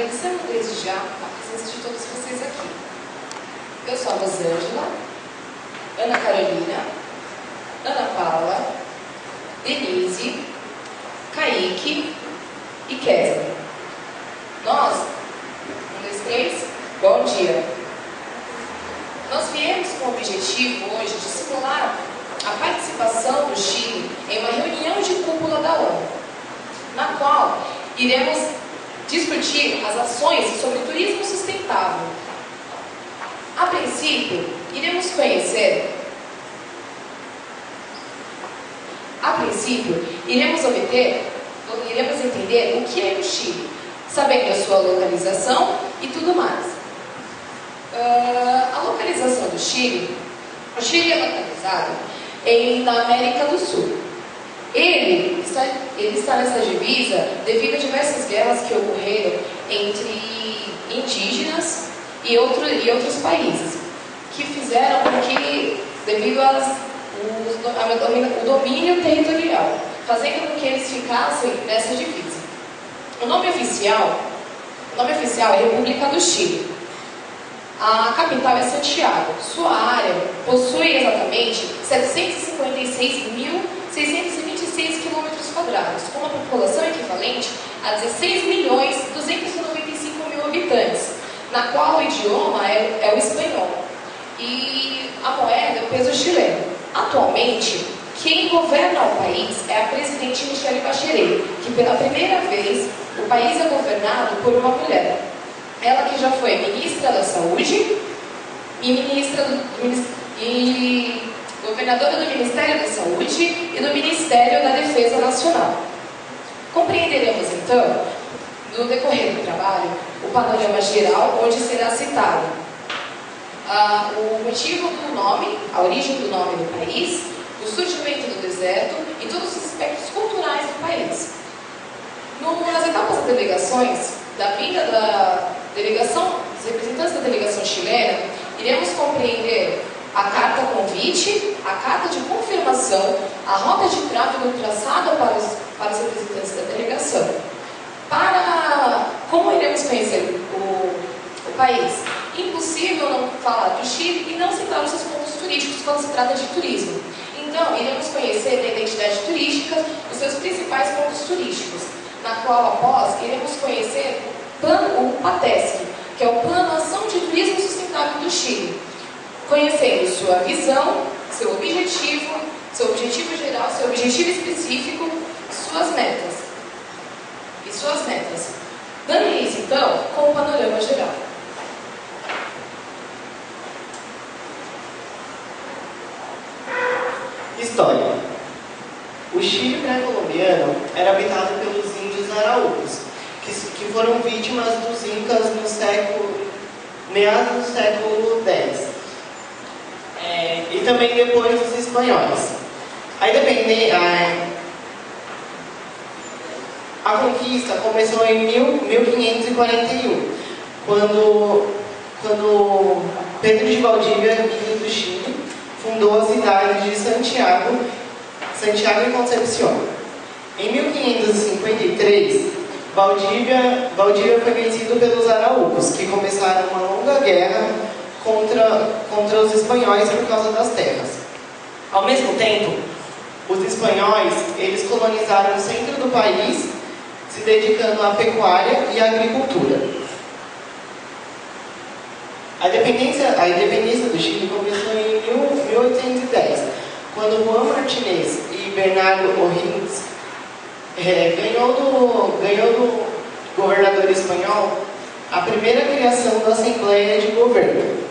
agradecendo desde já a presença de todos vocês aqui. Eu sou a Rosângela, Ana Carolina, Ana Paula, Denise, Kaique e Kesley. Nós, 1, 2, 3, bom dia. Nós viemos com o objetivo hoje de simular a participação do Chile em uma reunião de cúpula da ONU, na qual iremos discutir as ações sobre turismo sustentável. A princípio, iremos entender o que é o Chile, sabendo a sua localização e tudo mais. A localização do Chile, o Chile é localizado na América do Sul. Ele está nessa divisa devido a diversas guerras que ocorreram entre indígenas e outros países, que fizeram com que, devido ao domínio territorial, fazendo com que eles ficassem nessa divisa. O nome oficial é República do Chile. A capital é Santiago. Sua área possui exatamente 756.626 km², com uma população equivalente a 16.295.000 habitantes, na qual o idioma é o espanhol e a moeda é o peso chileno. Atualmente, quem governa o país é a presidente Michelle Bachelet, que pela primeira vez o país é governado por uma mulher. Ela que já foi ministra da Saúde e governadora do Ministério da Saúde e do Ministério da Defesa Nacional. Compreenderemos, então, no decorrer do trabalho, o panorama geral, onde será citado o motivo do nome, a origem do nome do país, o surgimento do deserto e todos os aspectos culturais do país. Nas etapas das delegações, da vinda da delegação, dos representantes da delegação chilena, iremos compreender a carta convite, a carta de confirmação, a rota de tráfego traçada para os representantes da delegação. Como iremos conhecer o país? Impossível não falar do Chile e não citar os seus pontos turísticos quando se trata de turismo. Então, iremos conhecer a identidade turística, os seus principais pontos turísticos, na qual, após, iremos conhecer o PATESC, que é o Plano Ação de Turismo Sustentável do Chile, conhecendo sua visão, seu objetivo geral, seu objetivo específico, suas metas. Dando início, então, com o panorama geral. História. O Chile pré-colombiano era habitado pelos índios araúcos, que foram vítimas dos incas no meados do século X. E também depois dos espanhóis. A conquista começou em 1541, quando Pedro de Valdivia, rei do Chile, fundou a cidade de Santiago e Concepción. Em 1553, Valdivia foi vencido pelos araúcos, que começaram uma longa guerra contra os espanhóis por causa das terras. Ao mesmo tempo, os espanhóis eles colonizaram o centro do país, se dedicando à pecuária e à agricultura. A independência do Chile começou em 1810, quando Juan Martínez e Bernardo O'Higgins ganhou do governador espanhol a primeira criação da Assembleia de Governo.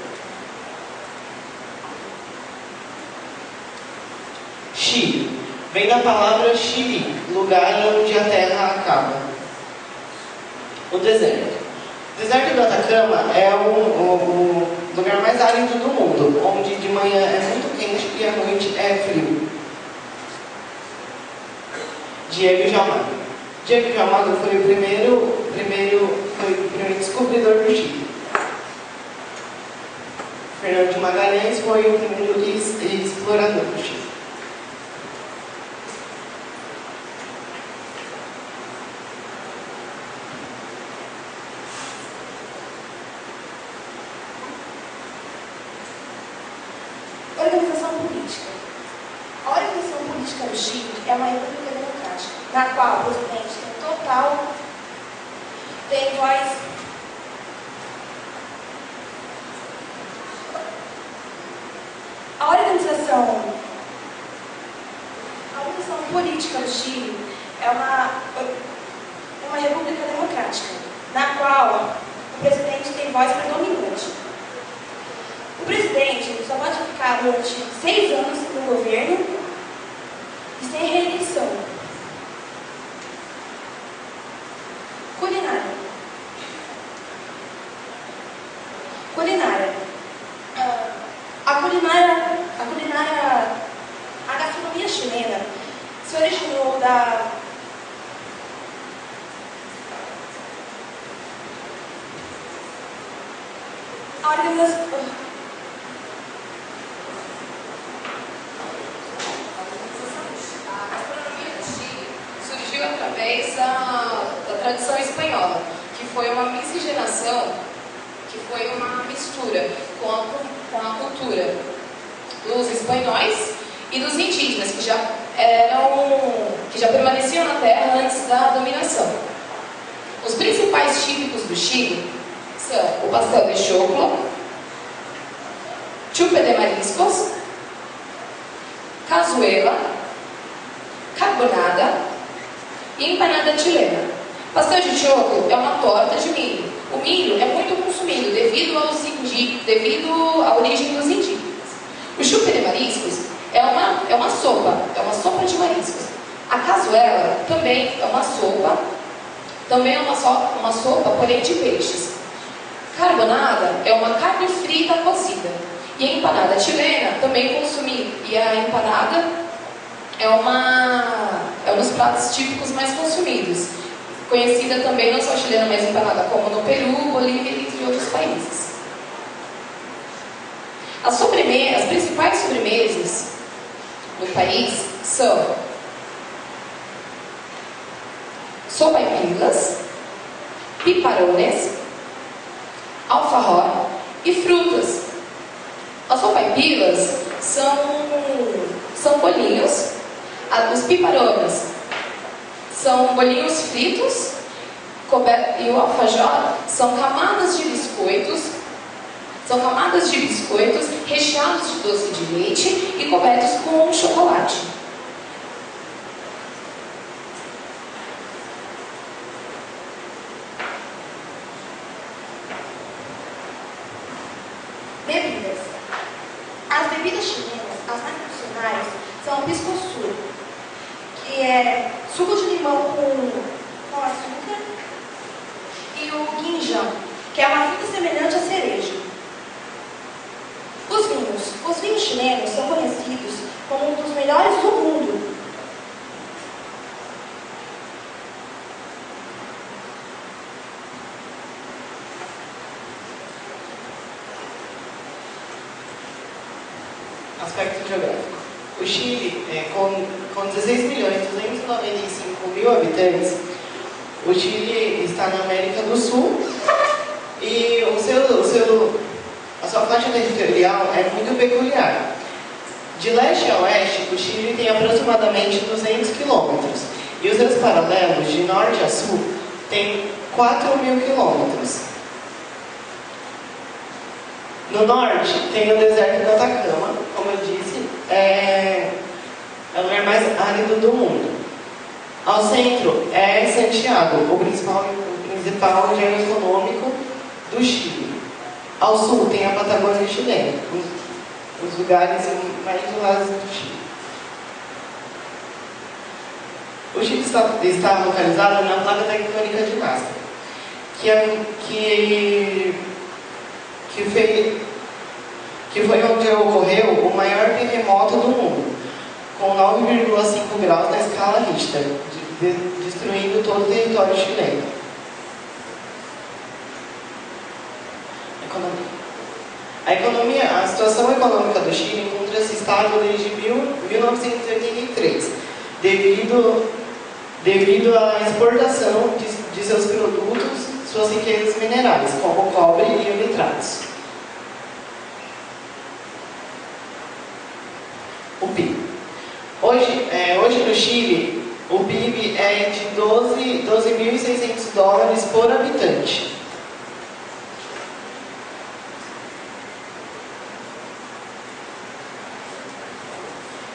Chile vem da palavra Chile, lugar onde a terra acaba. O deserto. O deserto do Atacama é o lugar mais árido do mundo, onde de manhã é muito quente e à noite é frio. Diego de Almagro foi o primeiro descobridor do Chile. Fernando de Magalhães foi o primeiro explorador do Chile. política. A organização política do Chile é uma república democrática, na qual o presidente tem voz. A organização política do Chile é uma república democrática, na qual o presidente tem voz predominante. O presidente só pode ficar durante 6 anos no governo e sem reeleição. Culinária. A gastronomia chilena se originou da organização. A gastronomia do Chile surgiu através da tradição espanhola, que foi uma miscigenação, que foi uma mistura com a cultura dos espanhóis e dos indígenas, que já permaneciam na terra antes da dominação. Os principais típicos do Chile são o pastel de choclo, chupe de mariscos, cazuela, carbonada e empanada chilena. Pastel de choclo é uma torta de milho. O milho é muito consumido devido à origem dos indígenas. O chupe de mariscos é uma sopa de mariscos. A cazuela também é uma sopa, porém de peixes. Carbonada é uma carne frita cozida. E a empanada chilena também consumida. E a empanada é um dos pratos típicos mais consumidos. Conhecida também não só chilena, mas empanada como no Peru, Bolívia e entre outros países. As principais sobremesas do país são sopaipillas, piparones, alfajor e frutas. As sopaipillas são bolinhos, os piparones são bolinhos fritos e o alfajor são camadas de biscoitos recheados de doce de leite e cobertos com chocolate. Bebidas. As bebidas chilenas, as mais tradicionais, são o pisco sur, que é suco de limão com açúcar, e o quinjão, que é uma fruta semelhante à cereja. Os vinhos chilenos são conhecidos como um dos melhores do mundo. Aspecto geográfico. O Chile, com 16 milhões e 295 mil habitantes, o Chile está na América do Sul e a sua faixa territorial é muito peculiar. De leste a oeste, o Chile tem aproximadamente 200 quilômetros e os seus paralelos, de norte a sul, têm 4.000 quilômetros. No norte, tem o deserto do Atacama, como eu disse, é o lugar mais árido do mundo. Ao centro é Santiago, o principal engenho econômico do Chile. Ao sul tem a Patagônia chilena, os lugares mais isolados do Chile. O Chile está localizado na placa tectônica de Nazca, que foi onde ocorreu o maior terremoto do mundo, com 9,5 graus na escala Richter, destruindo todo o território chileno. A situação econômica do Chile encontra-se estável desde 1983, devido à exportação de seus produtos, suas riquezas minerais, como cobre e nitratos. o PIB. Hoje no Chile, o PIB é de 12.600 dólares por habitante.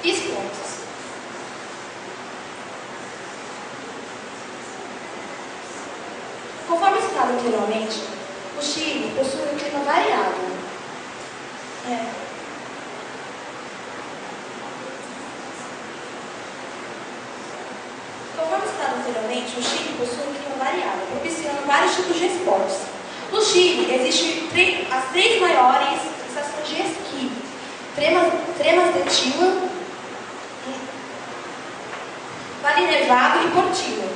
Esportes. Conforme citado anteriormente, o Chile possui um clima variável. Conforme citado anteriormente, o Chile possui um clima variável, propiciando vários tipos de esportes. No Chile, existem as 3 maiores estações de esqui: Termas de Chillán, Vale Nevado e Portillo.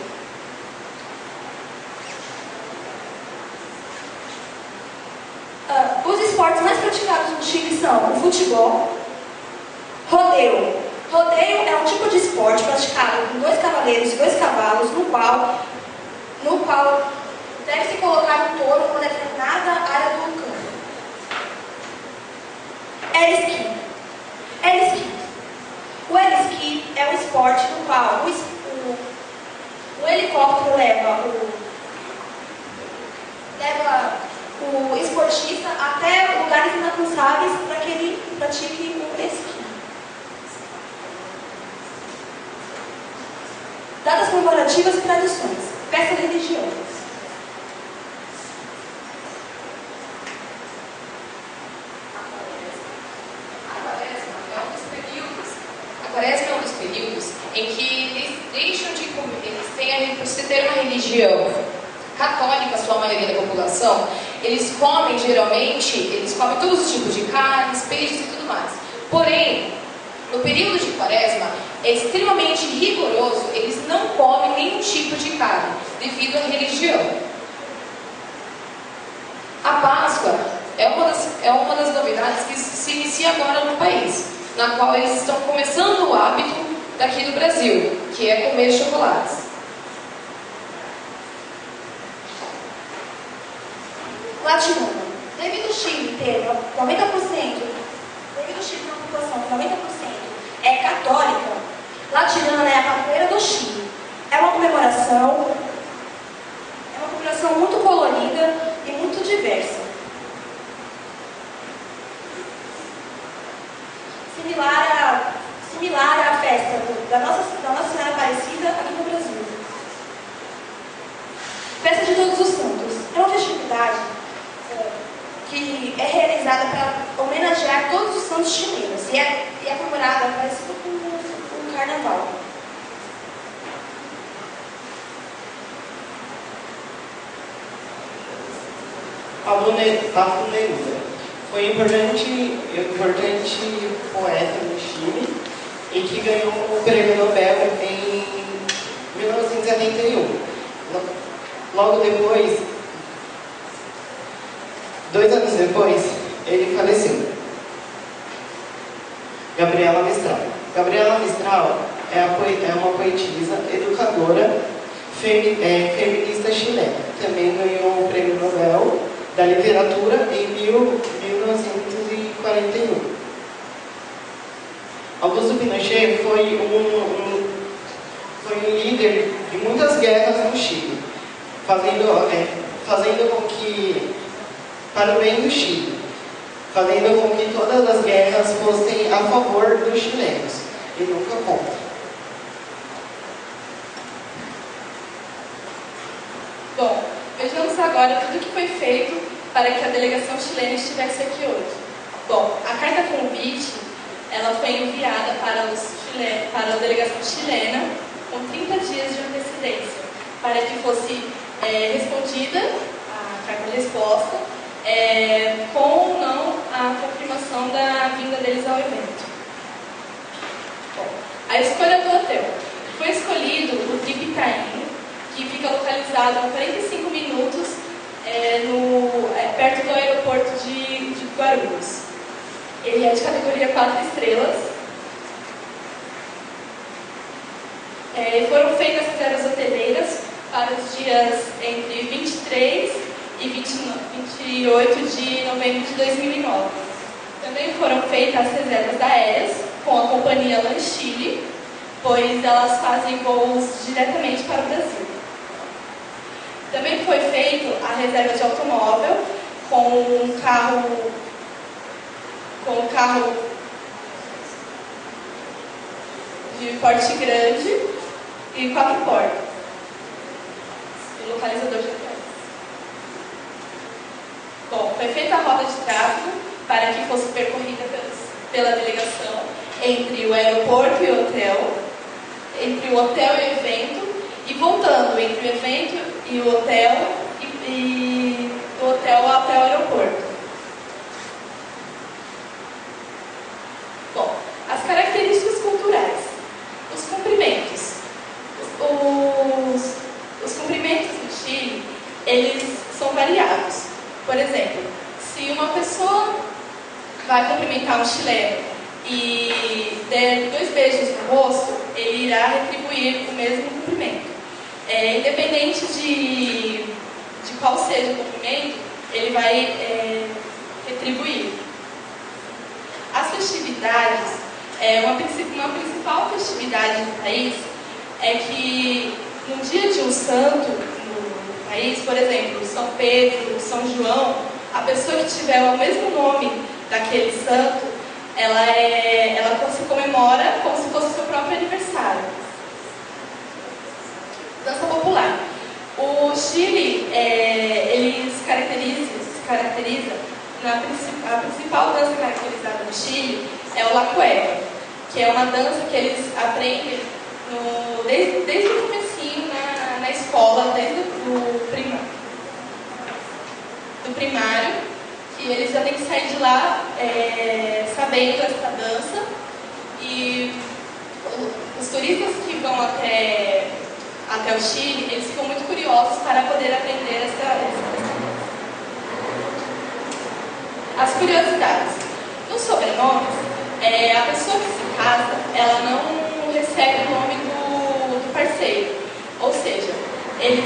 Os esportes mais praticados no Chile são o futebol, rodeio. Rodeio é um tipo de esporte praticado com 2 cavaleiros e 2 cavalos, no qual deve-se colocar um touro em uma determinada área do campo. Air-ski. O air-ski é um esporte no qual o helicóptero leva o esportista até lugares inalcançáveis para que ele pratique o esqui. Datas comemorativas e tradições. Festas religiosas. A quaresma é um dos períodos em que eles deixam de comer, por se ter uma religião católica, a sua maioria da população, eles comem todos os tipos de carnes, peixes e tudo mais. Porém, no período de quaresma, é extremamente rigoroso, eles não comem nenhum tipo de carne, devido à religião. A Páscoa é uma das novidades que se inicia agora no país, na qual eles estão começando o hábito daqui do Brasil, que é comer chocolates. Latinana. Devido ao Chile ter 90%, uma população de 90% é católica, Latinana é a padroeira do Chile. É uma comemoração muito colorida e muito diversa. Similar à festa da Nossa Senhora Aparecida aqui no Brasil. Festa de Todos os Santos. É uma festividade que é realizada para homenagear todos os santos chilenos e é comemorada parecido com o carnaval. Pablo Neruda foi um importante poeta do Chile e que ganhou o Prêmio Nobel em 1971. Logo depois, 2 anos depois, ele faleceu. Gabriela Mistral. Gabriela Mistral é uma poetisa, educadora, feminista chilena. Também ganhou o Prêmio Nobel da Literatura em 1941. Augusto Pinochet foi um líder de muitas guerras no Chile, fazendo com que, para o bem do Chile, fazendo com que todas as guerras fossem a favor dos chilenos e nunca contra. Bom, vejamos agora tudo o que foi feito para que a delegação chilena estivesse aqui hoje. Bom, a carta convite, ela foi enviada para a delegação chilena com 30 dias de antecedência, para que fosse respondida a carta de resposta, com ou não a confirmação da vinda deles ao evento. Bom, a escolha do hotel. Foi escolhido o Trip Itaim, que fica localizado a 45 minutos perto do aeroporto de Guarulhos. Ele é de categoria 4 estrelas. Foram feitas reservas hoteleiras para os dias entre 23 e 28 de novembro de 2009. Também foram feitas as reservas aéreas com a companhia LAN Chile, pois elas fazem voos diretamente para o Brasil. Também foi feito a reserva de automóvel com um carro de porte grande e 4 portas. O localizador GPS. Bom, foi feita a rota de tráfego para que fosse percorrida pela delegação entre o aeroporto e o hotel, entre o hotel e o evento, e voltando entre o evento e o hotel e do hotel até o aeroporto. Bom, as características culturais. Os comprimentos. Os comprimentos do Chile, eles são variados. Por exemplo, se uma pessoa vai cumprimentar um chileno e der 2 beijos no rosto, ele irá retribuir o mesmo cumprimento. Independente de qual seja o cumprimento, ele vai retribuir. As festividades, uma principal festividade do país é que no dia de um santo no país, por exemplo, São Pedro, São João, a pessoa que tiver o mesmo nome daquele santo, ela se comemora como se fosse o seu próprio aniversário. Dança popular. O Chile, ele se caracteriza a principal dança caracterizada no Chile é o La Cueca, que é uma dança que eles aprendem desde o comecinho na escola, desde o primário, que eles já têm que sair de lá sabendo essa dança. E os turistas que vão até o Chile, eles ficam muito curiosos para poder aprender essa dança. As curiosidades. Nos sobrenomes, a pessoa que se casa, ela não recebe o nome do parceiro. Ou seja, ele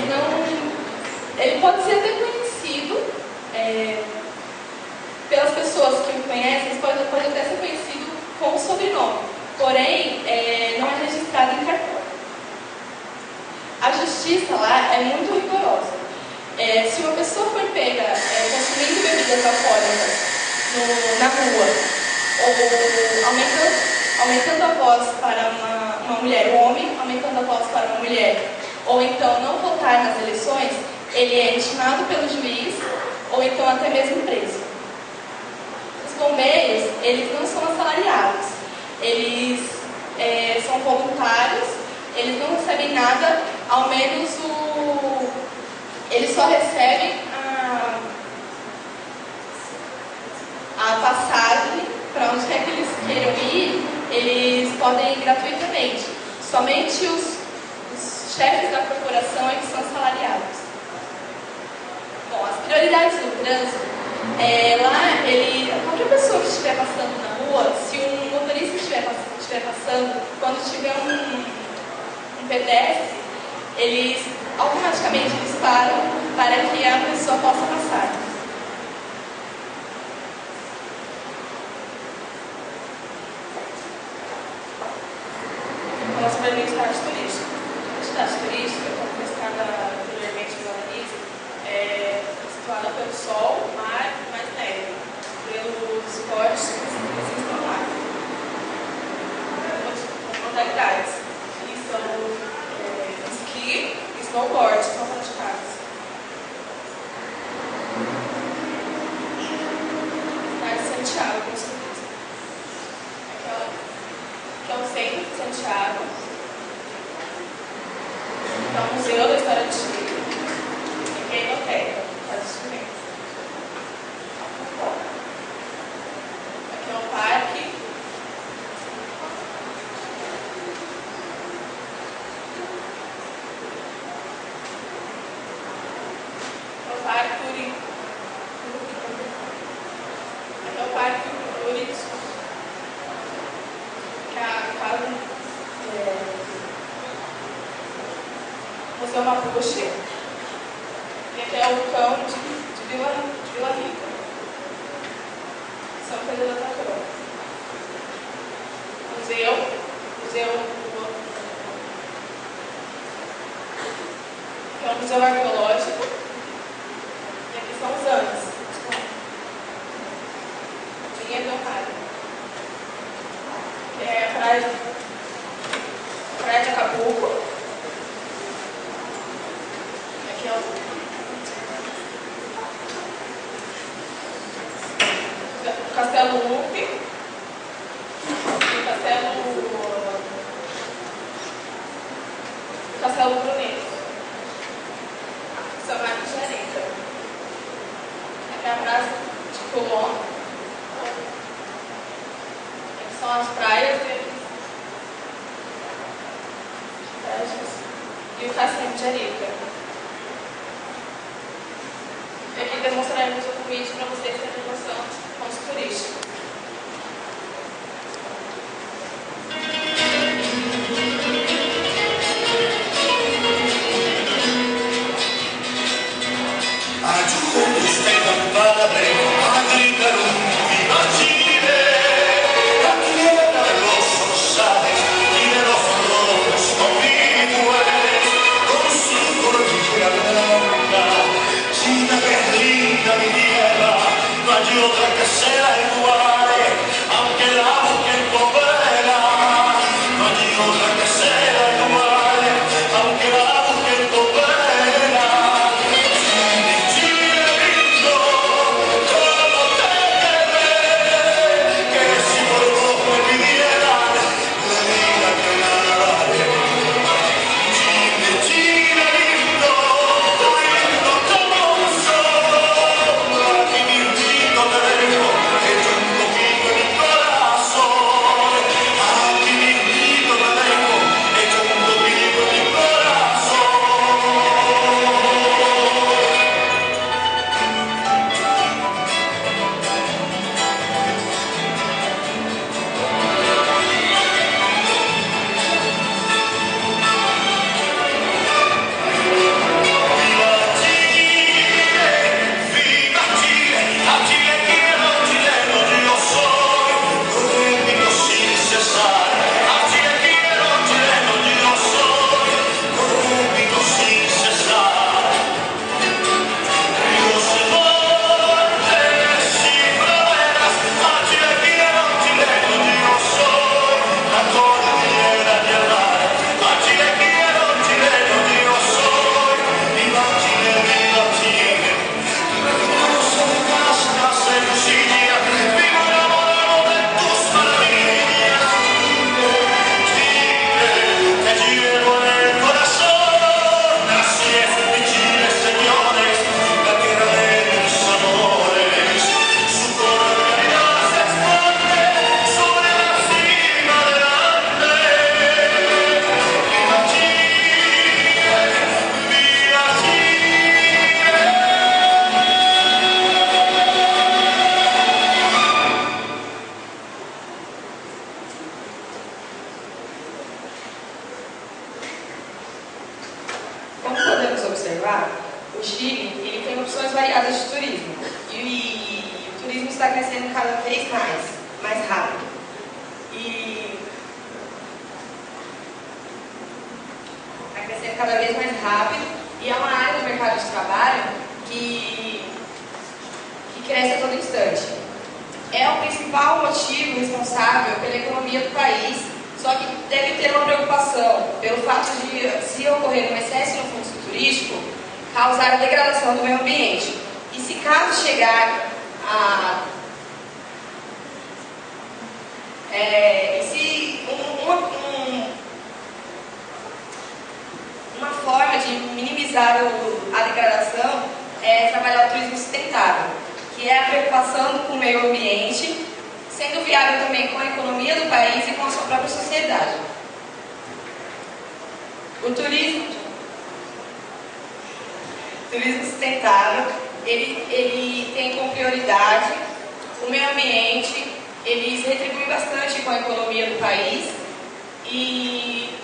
pode ser até conhecido pelas pessoas que o conhecem, pode até ser conhecido com o sobrenome, porém, não é registrado em cartório. A justiça lá é muito rigorosa. Se uma pessoa for pega consumindo bebidas alcoólicas na rua, ou aumentando a voz para uma mulher, um homem aumentando a voz para uma mulher, ou então não votar nas eleições, ele é intimado pelo juiz, ou então até mesmo preso. Os bombeiros, eles não são assalariados, eles são voluntários, eles não recebem nada, ao menos eles só recebem a passagem para onde quer que eles queiram ir, eles podem ir gratuitamente. Somente os chefes da corporação é que são assalariados. Bom, as prioridades do trânsito, qualquer pessoa que estiver passando na rua, se um motorista estiver passando, quando tiver um pedestre, eles automaticamente param para que a pessoa possa passar. Vamos sobre a identidade turística. A identidade turística, como listada anteriormente pela Anise, é situada pelo sol, mar e mais neve, pelos esportes que existem lá. Modalidades que são esqui e snowboard, que são praticados. Cidade de Santiago, com certeza. Aqui é o centro de Santiago. Aqui é o Museu da História de Chile. Aqui é a Inoteca, faz instrumentos. Aqui é o parque. Aqui é o Parque Urix, que é a casa Museu Mapuche. E aqui é o cão de Vila Rica, São Pedro da Tacoroa. que é um museu arqueológico, e aqui são os anos. Vinha do Raio. Que é a praia de Acapulco. Aqui é o Castelo Lupe, o Castelo Bruneto, São Marcos de Areia. Aqui é a Praça de Colón. Aqui são as praias e o Castelo de Areia. E aqui demonstraremos um vídeo para vocês terem noção de pontos turísticos. Otra que sea igual, aunque la busquen con vela. No hay otra que sea igual, aunque la busquen con vela. Mi Chile lindo, como te quedé, que si por vos me pidieran la vida que nada vale. Chile, Chile lindo como un sol, aquí mi lindo te dejo hecho un poquito en mi corazón. Aquí mi lindo te dejo hecho un poquito en mi corazón. Viva Chile, a Chile quiero, chileno yo soy, corriendo sin cesar. A Chile quiero, chileno yo soy, corriendo sin cesar. Ríos y montes y praderas, a Chile quiero, chileno yo soy, la cordillera y el mar. A Chile quiero, chileno yo soy, viva Chile, viva Chile. Vivo enamorado de tus maravillas, Chile, te llevo en el corazón. Así es mi Chile, señores, la tierra de mis amores. Su cordialidad se expande sobre la cima del Ande. Viva Chile, viva Chile. Como podemos observar, o Chile ele tem opções variadas de turismo e o turismo está crescendo cada vez mais rápido. E está crescendo cada vez mais rápido e é uma área do mercado de trabalho que cresce a todo instante. É o principal motivo responsável pela economia do país, só que deve ter uma preocupação pelo fato de, se ocorrer um excesso no fluxo turístico, causar a degradação do meio ambiente. E se caso chegar a... uma forma de minimizar a degradação é trabalhar o turismo sustentável, que é a preocupação com o meio ambiente, sendo viável também com a economia do país e com a sua própria sociedade. O turismo sustentável, ele tem como prioridade o meio ambiente, ele se retribui bastante com a economia do país e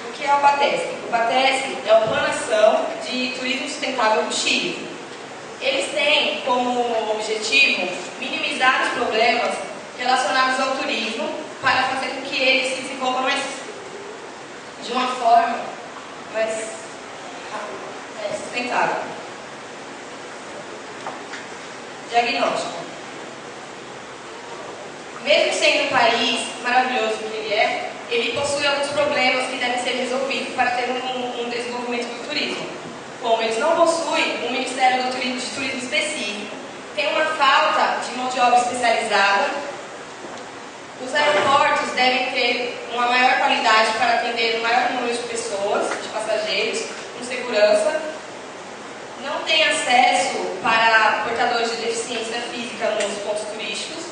o que é o PATESC? O PATESC é o Plano de Ação de Turismo Sustentável do Chile. eles têm como objetivo minimizar os problemas relacionados ao turismo para fazer com que ele se desenvolva de uma forma mais sustentável. Diagnóstico. Mesmo sendo um país maravilhoso que ele possui alguns problemas que devem ser resolvidos para ter um desenvolvimento do turismo. Como eles não possuem um Ministério de Turismo específico, tem uma falta de mão de obra especializada, os aeroportos devem ter uma maior qualidade para atender o maior número de pessoas, de passageiros, com segurança, não tem acesso para portadores de deficiência física nos pontos turísticos,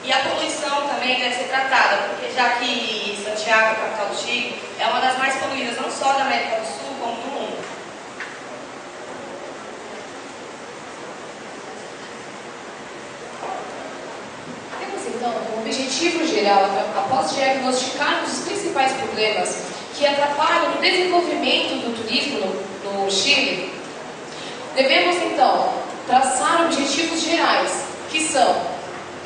e a poluição também deve ser tratada, porque já que Santiago, a capital do Chile, é uma das mais poluídas não só da América do Sul, como do mundo. Temos então como objetivo geral, após diagnosticarmos os principais problemas que atrapalham o desenvolvimento do turismo no Chile, devemos então traçar objetivos gerais, que são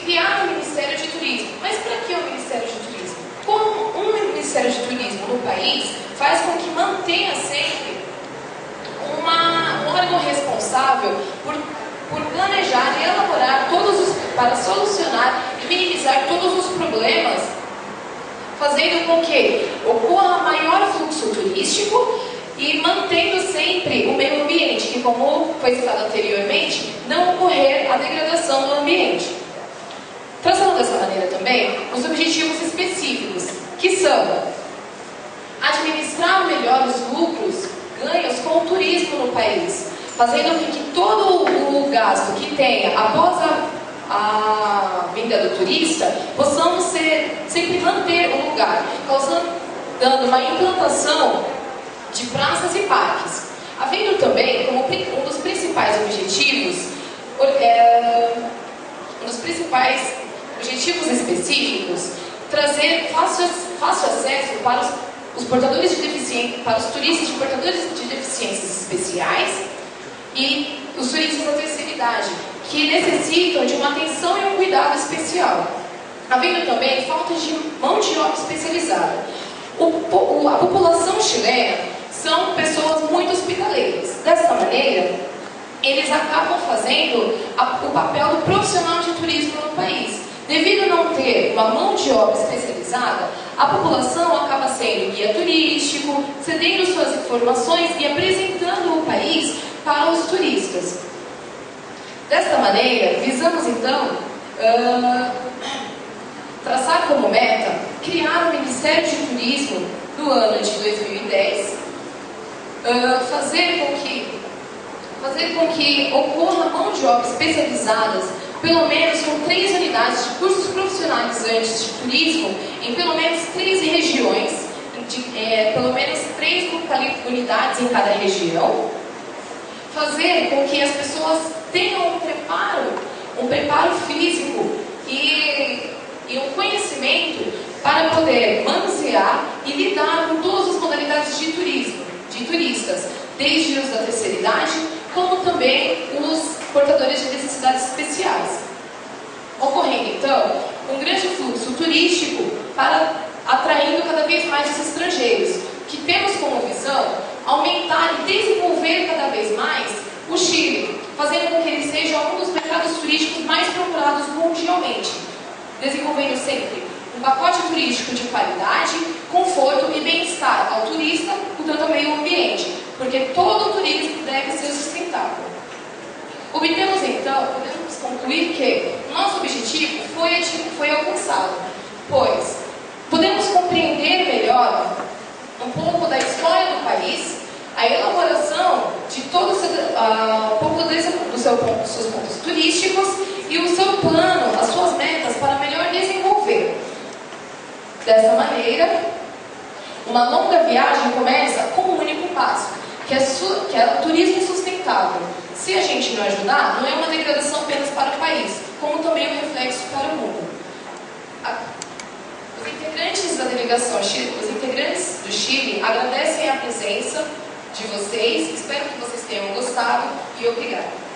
criar um Ministério de Turismo. Mas para que o Ministério de Turismo? Como um Ministério de Turismo no país faz com que mantenha sempre um órgão responsável por planejar e elaborar para solucionar e minimizar todos os problemas, fazendo com que ocorra maior fluxo turístico e mantendo sempre o meio ambiente, que, como foi citado anteriormente, não ocorrer a degradação do ambiente. Traçando dessa maneira também os objetivos específicos, que são administrar melhor os lucros ganhos com o turismo no país, fazendo com que todo o gasto que tenha após a vinda do turista, possamos sempre manter o lugar, dando uma implantação de praças e parques, havendo também como um dos principais objetivos, específicos, trazer fácil acesso para os portadores de deficiência, para os turistas de portadores de deficiências especiais e os turistas da terceira idade, que necessitam de uma atenção e um cuidado especial, havendo também falta de mão de obra especializada. A população chilena são pessoas muito hospitaleiras. Dessa maneira, eles acabam fazendo o papel do profissional de turismo no país. Devido a não ter uma mão de obra especializada, a população acaba sendo guia turístico, cedendo suas informações e apresentando o país para os turistas. Desta maneira, visamos então traçar como meta criar o Ministério de Turismo no ano de 2010, fazer com que ocorra mão de obra especializadas, pelo menos com 3 unidades de cursos profissionalizantes de turismo, em pelo menos 3 regiões, pelo menos 3 unidades em cada região, fazer com que as pessoas tenham um preparo físico e um conhecimento para poder manusear e lidar com todas as modalidades de turistas, desde os da terceira idade, como também os portadores de necessidades especiais. Ocorrendo, então, um grande fluxo turístico atraindo cada vez mais os estrangeiros, que temos como visão aumentar e desenvolver cada vez mais o Chile, fazendo com que ele seja um dos mercados turísticos mais procurados mundialmente, desenvolvendo sempre um pacote turístico de qualidade, conforto e bem-estar ao turista, portanto ao meio ambiente, porque todo o turismo deve ser sustentável. Obtemos então, podemos concluir que o nosso objetivo foi alcançado, pois podemos compreender melhor um pouco da história do país, a elaboração de todo um pouco dos seus pontos turísticos e o seu plano, as suas metas para melhor desenvolver. Dessa maneira, uma longa viagem começa com um único passo, que é o turismo sustentável. Se a gente não ajudar, não é uma degradação apenas para o país, como também um reflexo para o mundo. Os integrantes da delegação, os integrantes do Chile, agradecem a presença de vocês, espero que vocês tenham gostado e obrigado.